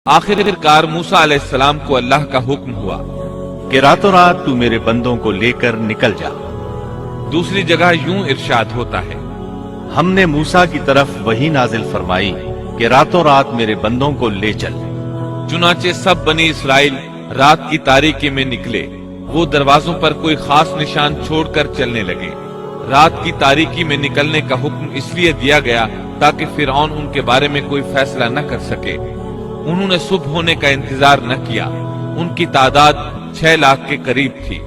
आखिरकार मूसा अलैहिस्सलाम को अल्लाह का हुक्म हुआ कि रातों रात तू मेरे बंदों को लेकर निकल जा। दूसरी जगह यूं इरशाद होता है, हमने मूसा की तरफ वही नाजिल फरमाई कि रातों रात मेरे बंदों को ले चल। चुनाचे सब बनी इसराइल रात की तारीकी में निकले। वो दरवाजों पर कोई खास निशान छोड़कर चलने लगे। रात की तारीकी में निकलने का हुक्म इसलिए दिया गया ताकि फिरौन उनके बारे में कोई फैसला न कर सके। उन्होंने सुबह होने का इंतजार न किया। उनकी तादाद 6 लाख के करीब थी।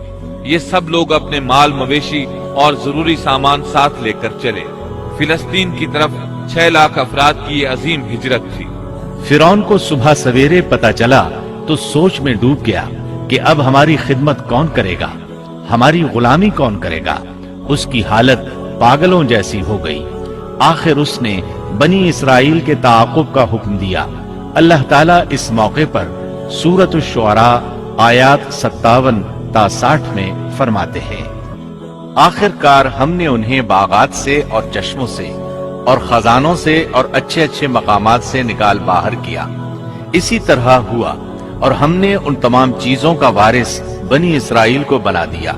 ये सब लोग अपने माल मवेशी और जरूरी सामान साथ लेकर चले। फिलिस्तीन की तरफ 6 लाख अफराद की ये अजीम हिजरत थी। फिरौन को सुबह सवेरे पता चला तो सोच में डूब गया कि अब हमारी खिदमत कौन करेगा, हमारी गुलामी कौन करेगा। उसकी हालत पागलों जैसी हो गई। आखिर उसने बनी इसराइल के ताक़ुब का हुक्म दिया। अल्लाह ताला इस मौके पर सूरत शुअरा आयात 57 ता 60 में फरमाते हैं, आखिरकार हमने उन्हें बागात से और चश्मों से और खजानों से और अच्छे अच्छे मकामात से निकाल बाहर किया। इसी तरह हुआ और हमने उन तमाम चीजों का वारिस बनी इसराइल को बना दिया।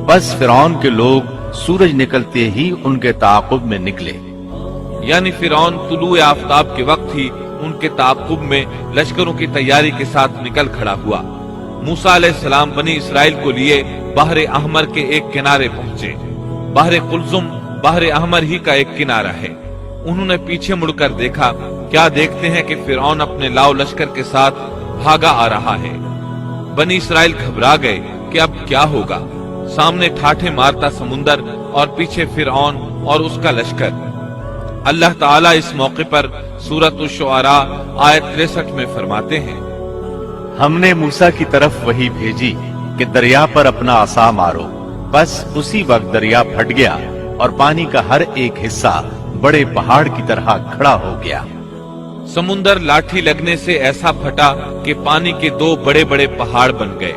बस फिरौन के लोग सूरज निकलते ही उनके ताक़ुब में निकले। यानी फिरौन तुलुए आफताब के वक्त ही उनके ताक़ुब में लश्करों की तैयारी के साथ निकल खड़ा हुआ। मूसा अलैहिस्सलाम बनी इसराइल को लिए बहरे अहमर के एक किनारे पहुंचे। बहरे कुलजुम बहरे अहमर ही का एक किनारा है। उन्होंने पीछे मुड़कर देखा। क्या देखते हैं कि फिरौन अपने लाव लश्कर के साथ भागा आ रहा है। बनी इसराइल घबरा गए कि अब क्या होगा। सामने ठाठे मारता समुंदर और पीछे फिरौन और उसका लश्कर। अल्लाह ताला इस मौके पर सूरत शुअरा आयत 63 में फरमाते हैं, हमने मूसा की तरफ वही भेजी कि दरिया पर अपना असा मारो। बस उसी वक्त दरिया फट गया और पानी का हर एक हिस्सा बड़े पहाड़ की तरह खड़ा हो गया। समुंदर लाठी लगने से ऐसा फटा कि पानी के 2 बड़े बड़े पहाड़ बन गए।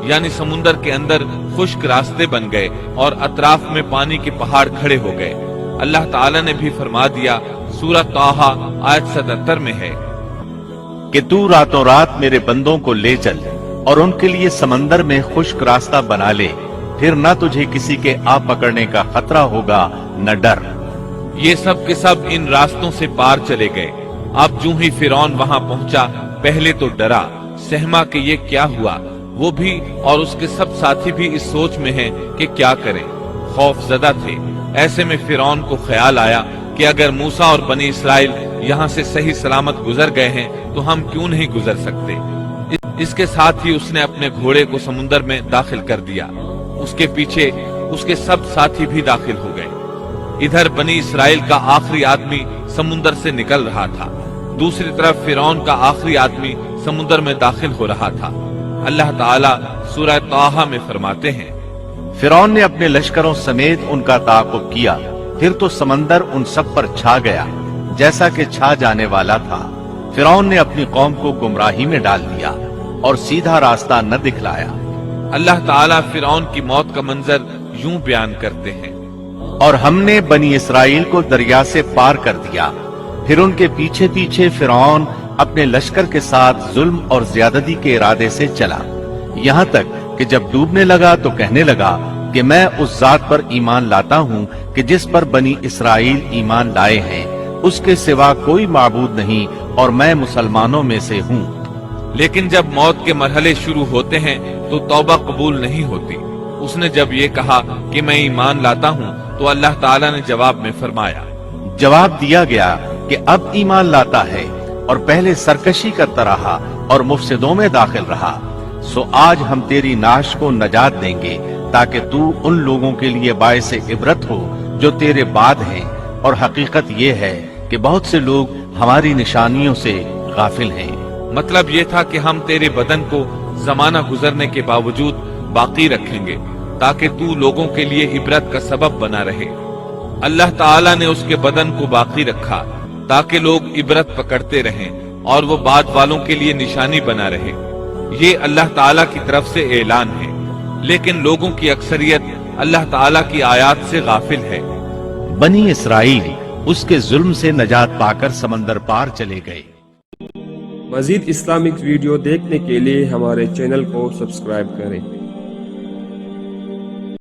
यानी समुंदर के अंदर खुश्क रास्ते बन गए और अतराफ में पानी के पहाड़ खड़े हो गए। अल्लाह ताला ने भी फरमा दिया, सूरत ताहा आयत 77 में है कि तू रातों रात मेरे बंदों को ले चल और उनके लिए समंदर में खुश्क रास्ता बना ले। फिर न तुझे किसी के आ पकड़ने का खतरा होगा न डर। ये सब के सब इन रास्तों से पार चले गए। अब जूं ही फिरौन वहां पहुंचा, पहले तो डरा, सहमा कि ये क्या हुआ। वो भी और उसके सब साथी भी इस सोच में हैं कि क्या करें। खौफजदा थे। ऐसे में फिरौन को ख्याल आया कि अगर मूसा और बनी इसराइल यहाँ से सही सलामत गुजर गए हैं तो हम क्यों नहीं गुजर सकते। इसके साथ ही उसने अपने घोड़े को समुंदर में दाखिल कर दिया। उसके पीछे उसके सब साथी भी दाखिल हो गए। इधर बनी इसराइल का आखिरी आदमी समुंदर से निकल रहा था, दूसरी तरफ फिरौन का आखिरी आदमी समुंदर में दाखिल हो रहा था। अल्लाह ताला सूरह ताहा में फरमाते हैं, फिरौन ने अपने लश्करों समेत उनका ताक़ुब किया। फिर तो समंदर उन सब पर छा गया जैसा कि छा जाने वाला था। फिरौन ने अपनी कौम को गुमराही में डाल दिया और सीधा रास्ता न दिखलाया। अल्लाह ताला फिरौन की मौत का मंजर यूं बयान करते हैं, और हमने बनी इसराइल को दरिया से पार कर दिया। फिर उनके पीछे पीछे फिरौन अपने लश्कर के साथ जुल्म और ज्यादती के इरादे से चला, यहाँ तक कि जब डूबने लगा तो कहने लगा कि मैं उस जात पर ईमान लाता हूँ कि जिस पर बनी इसराइल ईमान लाए हैं, उसके सिवा कोई माबूद नहीं और मैं मुसलमानों में से हूँ। लेकिन जब मौत के मरहले शुरू होते हैं तो तौबा कबूल नहीं होती। उसने जब ये कहा कि मैं ईमान लाता हूँ तो अल्लाह ताला ने जवाब में फरमाया, जवाब दिया गया कि अब ईमान लाता है और पहले सरकशी करता रहा और मुफसिदों में दाखिल रहा। सो आज हम तेरी नाश को नजात देंगे ताकि तू उन लोगों के लिए बायस इबरत हो जो तेरे बाद हैं। और हकीकत ये है कि बहुत से लोग हमारी निशानियों से गाफिल हैं। मतलब ये था कि हम तेरे बदन को जमाना गुजरने के बावजूद बाकी रखेंगे ताकि तू लोगों के लिए इबरत का सबब बना रहे। अल्लाह ताला ने उसके बदन को बाकी रखा ताकि लोग इबरत पकड़ते रहें और वो बाद वालों के लिए निशानी बना रहे। ये अल्लाह ताला की तरफ से ऐलान है, लेकिन लोगों की अक्सरियत अल्लाह ताला की आयात से गाफिल है। बनी इसराइल उसके जुल्म से नजात पाकर समंदर पार चले गए। مزید اسلامک ویڈیو دیکھنے کے لیے ہمارے چینل کو سبسکرائب کریں۔